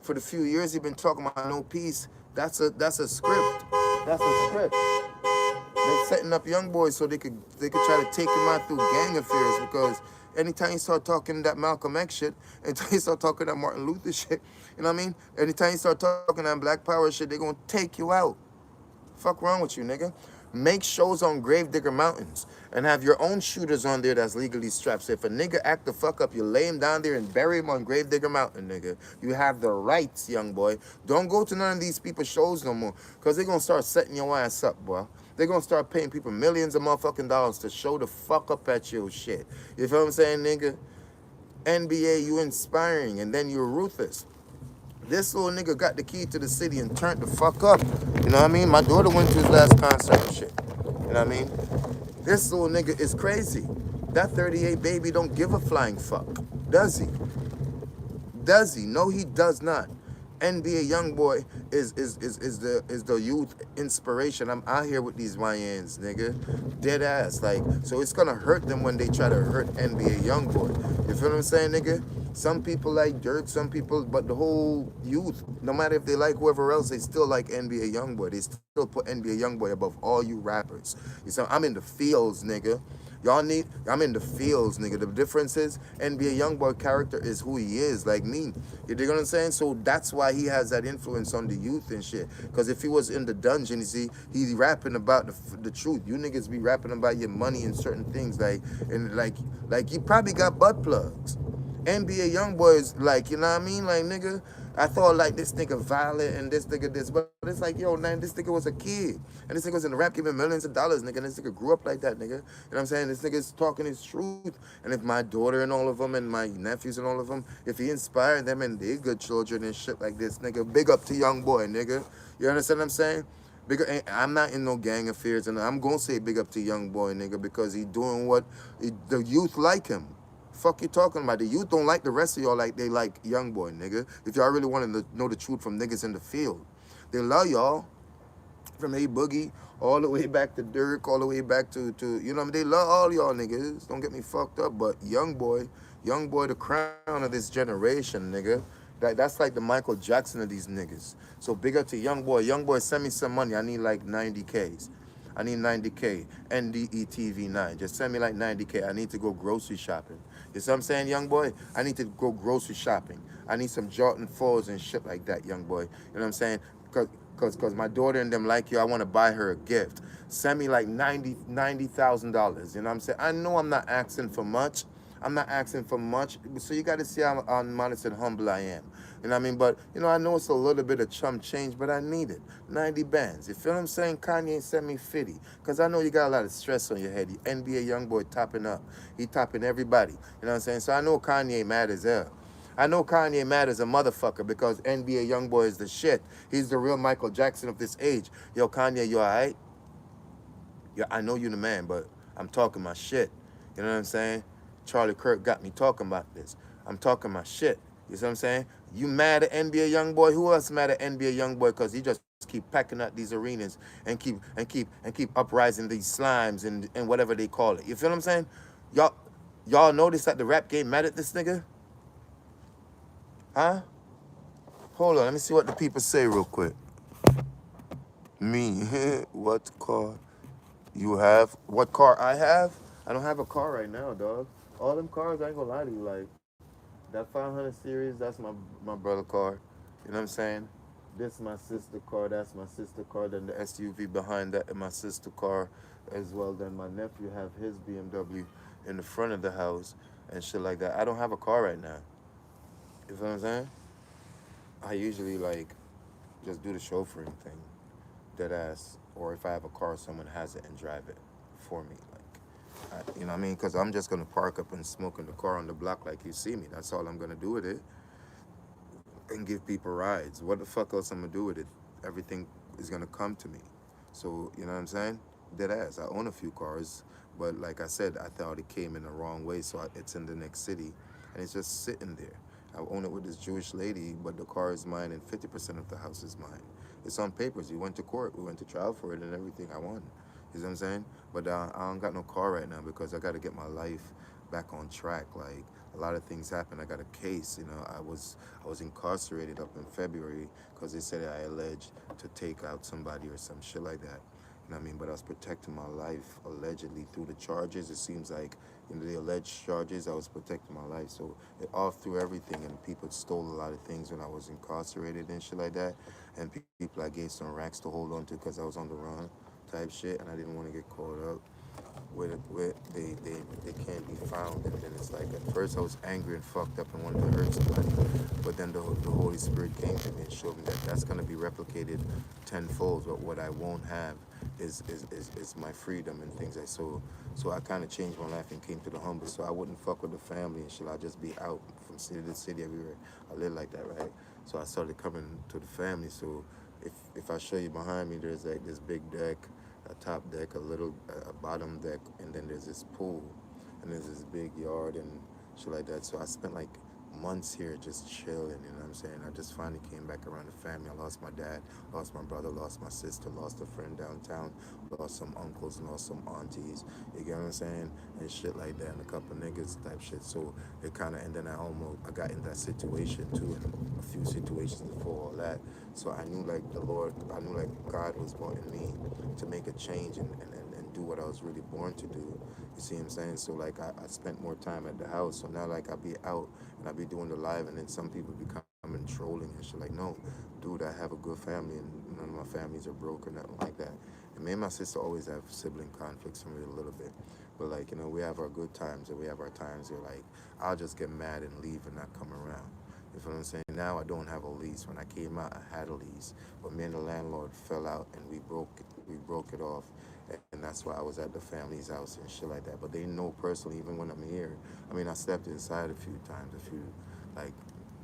For the few years he been talking about no peace, that's a script. That's a script. They're setting up YoungBoy so they could try to take him out through gang affairs, because anytime you start talking that Malcolm X shit, anytime you start talking that Martin Luther shit, you know what I mean? Anytime you start talking that Black Power shit, they're gonna take you out. Fuck wrong with you, nigga? Make shows on Gravedigger Mountains and have your own shooters on there that's legally strapped. So if a nigga act the fuck up, you lay him down there and bury him on Gravedigger Mountain, nigga. You have the rights, young boy. Don't go to none of these people's shows no more, because they're gonna start setting your ass up, boy. They're gonna start paying people millions of motherfucking dollars to show the fuck up at your shit. You feel what I'm saying, nigga? NBA, you inspiring, and then you're ruthless. This little nigga got the key to the city and turned the fuck up. You know what I mean? My daughter went to his last concert and shit. You know what I mean? This little nigga is crazy. That 38 baby don't give a flying fuck. Does he? Does he? No, he does not. NBA YoungBoy is the youth inspiration. I'm out here with these YNs, nigga, dead ass. Like, so it's gonna hurt them when they try to hurt NBA YoungBoy. You feel what I'm saying, nigga? Some people like Dirk, some people, but the whole youth, no matter if they like whoever else, they still like NBA YoungBoy. They still put NBA YoungBoy above all you rappers. You see, I'm in the fields, nigga. I'm in the fields, nigga. The difference is NBA YoungBoy character is who he is, like me. You dig what I'm saying? So that's why he has that influence on the youth and shit. Because if he was in the dungeon, you see, he's rapping about the truth. You niggas be rapping about your money and certain things, like you probably got butt plugs. NBA YoungBoy is like, you know what I mean? Like, nigga, I thought like this nigga violent and this nigga this, but it's like, yo, man, this nigga was a kid. And this nigga was in the rap giving millions of dollars, nigga. And this nigga grew up like that, nigga. You know what I'm saying? This nigga's talking his truth. And if my daughter and all of them and my nephews and all of them, if he inspired them and they good children and shit like this, nigga, big up to YoungBoy, nigga. You understand what I'm saying? I'm not in no gang affairs, and I'm gonna say big up to YoungBoy, nigga, because he doing the youth like him. Fuck you talking about? The youth don't like the rest of y'all like they like YoungBoy, nigga. If y'all really want to know the truth from niggas in the field, they love y'all. From A Boogie all the way back to Dirk, all the way back to you know what I mean? They love all y'all niggas. Don't get me fucked up, but YoungBoy, the crown of this generation, nigga. That's like the Michael Jackson of these niggas. So big up to YoungBoy. YoungBoy, send me some money. I need like 90Ks. I need 90K. NDE TV9. Just send me like 90K. I need to go grocery shopping. You see what I'm saying, YoungBoy? I need to go grocery shopping. I need some Jordan 4s and shit like that, YoungBoy. You know what I'm saying? Cause my daughter and them like you, I want to buy her a gift. Send me like $90,000. You know what I'm saying? I know I'm not asking for much. I'm not asking for much. So you got to see how modest and humble I am. You know what I mean? But, you know, I know it's a little bit of chump change, but I need it. 90 bands. You feel what I'm saying? Kanye sent me 50. Because I know you got a lot of stress on your head. The NBA YoungBoy topping up. He topping everybody. You know what I'm saying? So I know Kanye mad as hell. I know Kanye mad as a motherfucker because NBA YoungBoy is the shit. He's the real Michael Jackson of this age. Yo, Kanye, you all right? Yeah, I know you the man, but I'm talking my shit. You know what I'm saying? Charlie Kirk got me talking about this. I'm talking my shit. You see what I'm saying? You mad at NBA YoungBoy? Who else mad at NBA YoungBoy? Because he just keep packing out these arenas and keep uprising these slimes and whatever they call it. You feel what I'm saying? Y'all notice that the rap game mad at this nigga? Huh? Hold on, let me see what the people say real quick. Me, what car you have? What car I have? I don't have a car right now, dog. All them cars, I ain't gonna lie to you, like, that 500 series, that's my brother car. You know what I'm saying? This my sister car, that's my sister car. Then the SUV behind that, and my sister car as well. Then my nephew have his BMW in the front of the house and shit like that. I don't have a car right now. You feel what I'm saying? I usually like just do the chauffeuring thing, dead ass. Or if I have a car, someone has it and drive it for me. You know what I mean? Because I'm just gonna park up and smoke in the car on the block like you see me. That's all I'm gonna do with it, and give people rides. What the fuck else I'm gonna do with it? Everything is gonna come to me. So you know what I'm saying? Dead ass. I own a few cars, but like I said, I thought it came in the wrong way. So it's in the next city, and it's just sitting there. I own it with this Jewish lady, but the car is mine, and 50% of the house is mine. It's on papers. We went to court. We went to trial for it, and everything. I won. You know what I'm saying? But I don't got no car right now because I got to get my life back on track. Like, a lot of things happened. I got a case. You know, I was incarcerated up in February because they said I alleged to take out somebody or some shit like that. You know what I mean? But I was protecting my life allegedly through the charges. It seems like, you know, the alleged charges, I was protecting my life. So all through everything, and people stole a lot of things when I was incarcerated and shit like that. And people I gave some racks to hold on to because I was on the run type shit, and I didn't want to get caught up with they can't be found. And then it's like, at first I was angry and fucked up and wanted to hurt somebody, but then the Holy Spirit came to me and showed me that that's going to be replicated tenfold. But what I won't have is my freedom and things like so I kind of changed my life and came to the humble, so I wouldn't fuck with the family and shit. I'd just be out from city to city everywhere. I live like that, right? So I started coming to the family. So if I show you behind me, there's like this big deck, a top deck, a bottom deck, and then there's this pool, and there's this big yard and shit like that. So I spent like months here just chilling, you know what I'm saying? I just finally came back around the family. I lost my dad, lost my brother, lost my sister, lost a friend downtown, lost some uncles, lost some aunties, you get what I'm saying? And shit like that, and a couple niggas type shit. So it kind of, and then I got in that situation too, and a few situations before all that. So I knew like I knew like God was wanting me to make a change and do what I was really born to do. You see what I'm saying? So like I spent more time at the house. So now like I be out and I be doing the live, and then some people be coming trolling and shit. Like, no, dude, I have a good family and none of my families are broke or nothing like that. And me and my sister always have sibling conflicts from it a little bit. But like, we have our good times and we have our times where like I'll just get mad and leave and not come around. You feel what I'm saying? Now I don't have a lease. When I came out, I had a lease, but me and the landlord fell out and we broke it off, and that's why I was at the family's house and shit like that. But they know personally, even when I'm here. I mean, I stepped inside a few times, like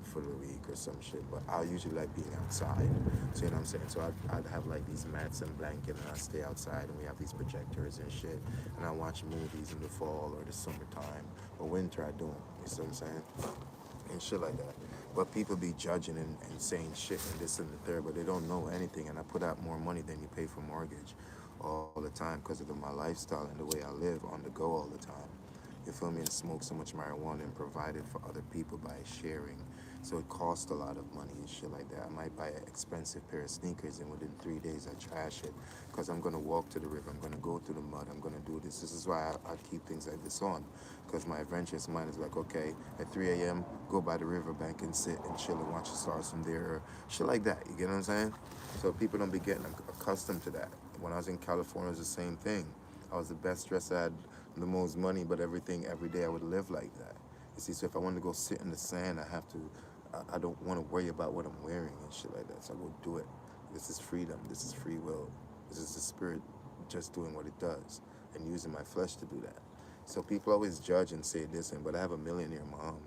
for the week or some shit, but I usually like being outside. So you know what I'm saying? So I'd have like these mats and blanket, and I stay outside, and we have these projectors and shit, and I watch movies in the fall or the summertime. But winter I don't. You see what I'm saying? And shit like that. But people be judging and saying shit and this and the third, but they don't know anything. And I put out more money than you pay for mortgage all the time because of my lifestyle and the way I live on the go all the time. You feel me? And smoke so much marijuana and provide it for other people by sharing. So it costs a lot of money and shit like that. I might buy an expensive pair of sneakers and within 3 days I trash it because I'm gonna walk to the river. I'm gonna go through the mud. I'm gonna do this. This is why I keep things like this on, because my adventurous mind is like, okay, at 3 a.m. go by the riverbank and sit and chill and watch the stars from there, or shit like that. You get what I'm saying? So people don't be getting accustomed to that. When I was in California, it was the same thing. I was the best dressed. I had the most money, but everything every day I would live like that. You see, so if I want to go sit in the sand, I have to. I don't want to worry about what I'm wearing and shit like that. So I go do it. This is freedom. This is free will. This is the spirit just doing what it does and using my flesh to do that. So people always judge and say this, but I have a millionaire mom.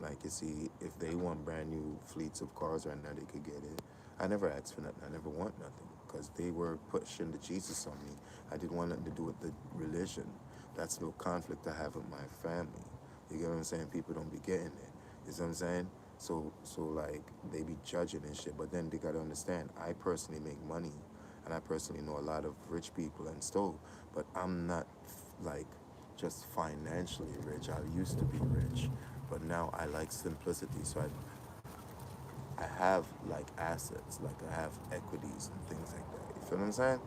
Like, you see, if they want brand new fleets of cars right now, they could get it. I never asked for nothing. I never want nothing because they were pushing the Jesus on me. I didn't want nothing to do with the religion. That's no conflict I have with my family. You get what I'm saying? People don't be getting it. You see what I'm saying? So like, they be judging and shit, but then they gotta understand, I personally make money, and I personally know a lot of rich people and stuff, but I'm not like just financially rich. I used to be rich, but now I like simplicity. So I have like assets, like I have equities and things like that. You feel what I'm saying?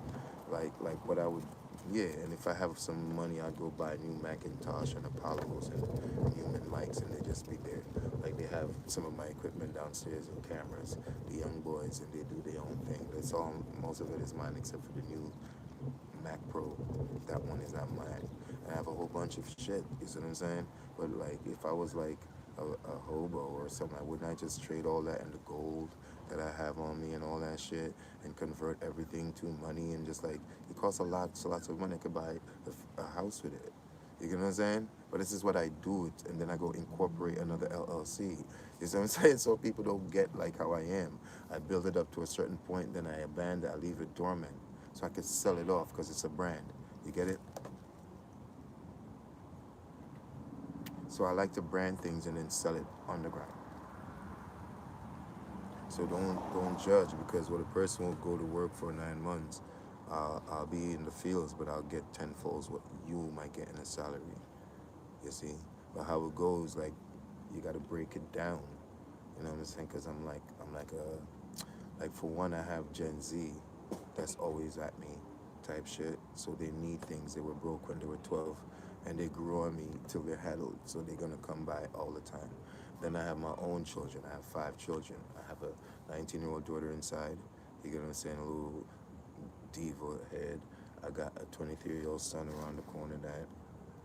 Like what I would, yeah. And if I have some money, I'd go buy a new Macintosh and Apollos and human mics, and they just be there. Like they have some of my equipment downstairs and cameras. The young boys, and they do their own thing. That's all. Most of it is mine, except for the new Mac Pro. That one is not mine. And I have a whole bunch of shit. You see what I'm saying? But like, if I was like a hobo or something, wouldn't I just trade all that into gold that I have on me and all that shit and convert everything to money and just like, it costs lots of money. I could buy a house with it. You get what I'm saying? But this is what I do, and then I go incorporate another LLC. You see what I'm saying? So people don't get like how I am. I build it up to a certain point, then I abandon, I leave it dormant, so I could sell it off because it's a brand. You get it? So I like to brand things and then sell it on the ground. So don't judge, because what a person will go to work for 9 months, I'll be in the fields, but I'll get tenfolds what you might get in a salary. You see, but how it goes, like, you got to break it down. You know what I'm saying? Because I'm like like, for one, I have Gen Z that's always at me type shit. So they need things. They were broke when they were 12, and they grew on me till they're adult. So they're gonna come by all the time. Then I have my own children. I have 5 children. I have a 19-year-old daughter inside. You get what I'm saying? A little diva head. I got a 23-year-old son around the corner that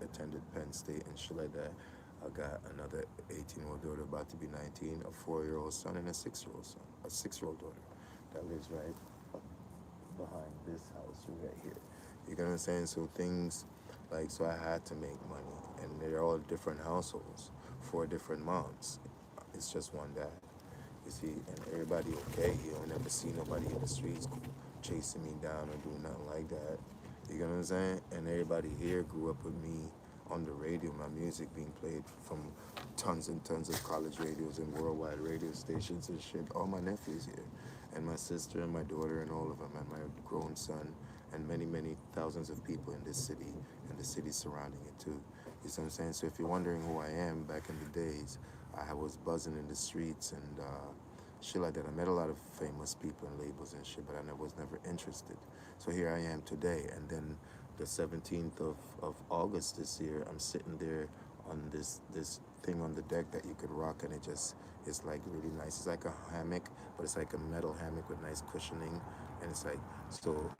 attended Penn State and shit like that. I got another 18-year-old daughter about to be 19, a 4-year-old son, and a 6-year-old son, a 6-year-old daughter that lives right behind this house right here. You get what I'm saying? So things like, so I had to make money, and they're all different households, 4 different moms. It's just one dad. You see, and everybody okay. You don't never see nobody in the streets chasing me down or doing nothing like that. You get what I'm saying? And everybody here grew up with me on the radio, my music being played from tons and tons of college radios and worldwide radio stations and shit. All my nephews here, and my sister and my daughter and all of them, and my grown son, and many, many thousands of people in this city and the cities surrounding it too. You see what I'm saying? So if you're wondering who I am back in the days, I was buzzing in the streets and shit like that. I met a lot of famous people and labels and shit, but was never interested. So here I am today, and then the 17th of August this year, I'm sitting there on this thing on the deck that you could rock, and it's like really nice. It's like a hammock, but it's like a metal hammock with nice cushioning, and it's like so.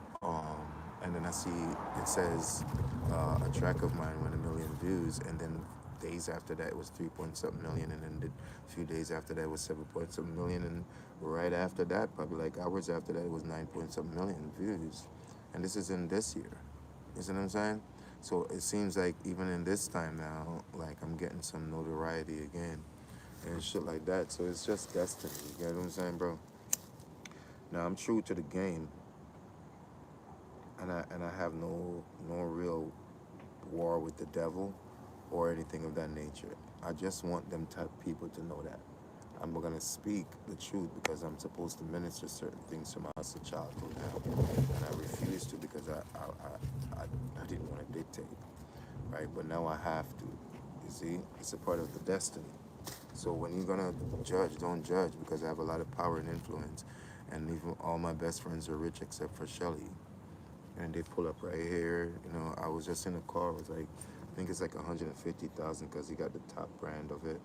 And then I see it says a track of mine went 1 million views, and then days after that it was 3 point something million, and then a few days after that it was 7 point something million, and right after that, probably like hours after that, it was 9 point something million views, and this is in this year. You see what I'm saying? So it seems like even in this time now, like I'm getting some notoriety again and shit like that. So it's just destiny. You get what I'm saying, bro? Now I'm true to the game, and I have no real war with the devil or anything of that nature. I just want them type people to know that I'm gonna speak the truth because I'm supposed to minister certain things from us a childhood now, and I refuse to because I didn't want to dictate, right? But now I have to. You see, it's a part of the destiny. So when you're gonna judge, don't judge because I have a lot of power and influence, and even all my best friends are rich except for Shelly, and they pull up right here. You know, I was just in a car. It was like, I think it's like 150,000 because he got the top brand of it,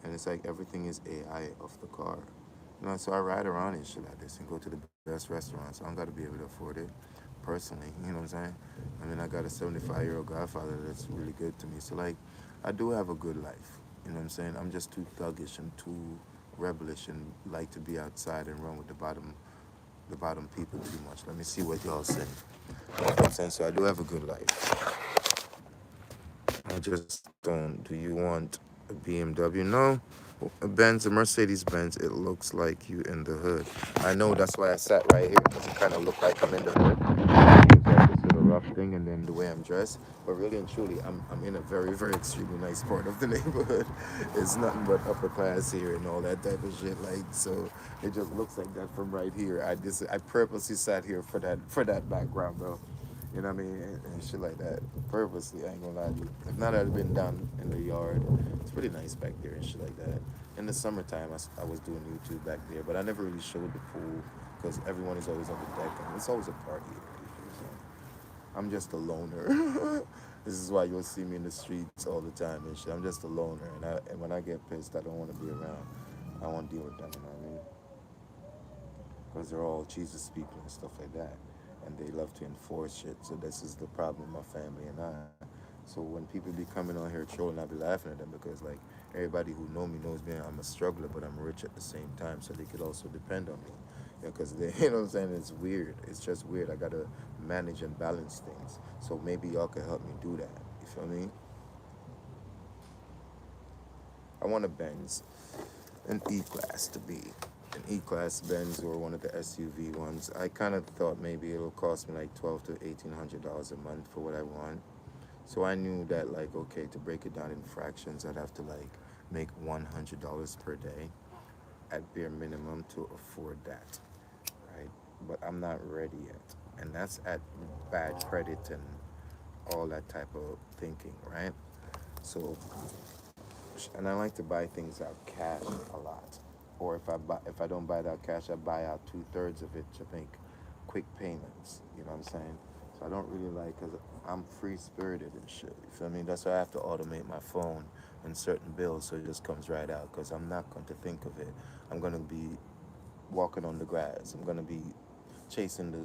and it's like everything is AI of the car. You know, so I ride around and shit like this and go to the best restaurants. I don't got to be able to afford it personally. You know what I'm saying? I mean, I got a 75-year-old godfather that's really good to me. So like, I do have a good life. You know what I'm saying? I'm just too thuggish and too rebellish and like to be outside and run with the bottom people too much. Let me see what y'all say. You know what I'm saying? So I do have a good life. I just don't. Do you want a BMW? No. A Benz, a Mercedes Benz, it looks like you in the hood. I know, that's why I sat right here, because it kind of looked like I'm in the hood. It's like this little rough thing, and then the way I'm dressed. But really and truly, I'm in a very, very extremely nice part of the neighborhood. It's nothing but upper class here and all that type of shit. Like, so it just looks like that from right here. I purposely sat here for that background, bro. You know what I mean? And shit like that. Purposely, I ain't gonna lie to you. If not, I'd have been down in the yard. It's pretty nice back there and shit like that. In the summertime, I was doing YouTube back there, but I never really showed the pool because everyone is always on the deck and it's always a party. So I'm just a loner. This is why you'll see me in the streets all the time and shit. I'm just a loner, and when I get pissed, I don't want to be around. I won't deal with them, you know what I mean? Because they're all Jesus people and stuff like that, and they love to enforce shit. So this is the problem with my family and I. So when people be coming on here trolling, I be laughing at them because like everybody who know me knows me. I'm a struggler, but I'm rich at the same time, so they could also depend on me. Because they, you know what I'm saying? It's weird. It's just weird. I gotta manage and balance things. So maybe y'all can help me do that. You feel me? I want a Benz, an E-Class to be. An E-Class Benz or one of the SUV ones. I kind of thought maybe it'll cost me like $1,200 to $1,800 a month for what I want. So I knew that like, okay, to break it down in fractions, I'd have to like make $100 per day at bare minimum to afford that, right? But I'm not ready yet. And that's at bad credit and all that type of thinking, right? So, and I like to buy things out cash a lot. Or if I don't buy it out cash, I buy out 2/3 of it to make quick payments. You know what I'm saying? So I don't really like, because I'm free spirited and shit. You feel me? That's why I have to automate my phone and certain bills so it just comes right out. Because I'm not going to think of it. I'm going to be walking on the grass. I'm going to be chasing the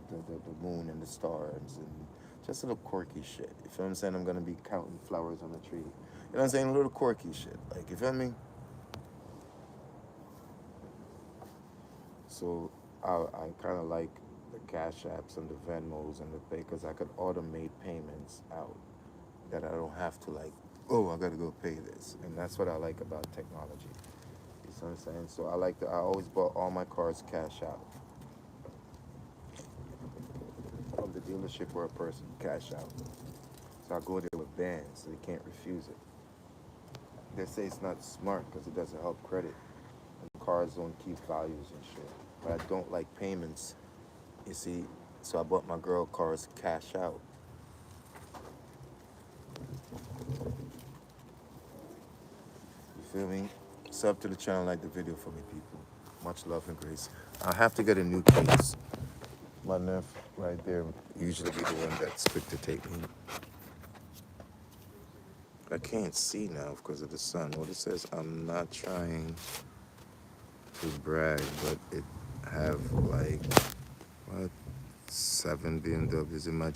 moon and the stars and just a little quirky shit. You feel what I'm saying? I'm going to be counting flowers on a tree. You know what I'm saying? A little quirky shit. Like, you feel me? So I kind of like the Cash Apps and the Venmos and the Pay because I could automate payments out that I don't have to like, oh, I got to go pay this. And that's what I like about technology. You see what I'm saying? So I always bought all my cars cash out. From the dealership or a person, cash out. So I go there with banned, so they can't refuse it. They say it's not smart because it doesn't help credit. And cars don't keep values and shit. But I don't like payments, you see. So I bought my girl cars cash out. You feel me? Sub to the channel, like the video for me, people. Much love and grace. I have to get a new case. My nerf right there usually be the one that's quick to take me. I can't see now because of the sun. What it says, I'm not trying to brag, but it have like, what, 7 BMWs in my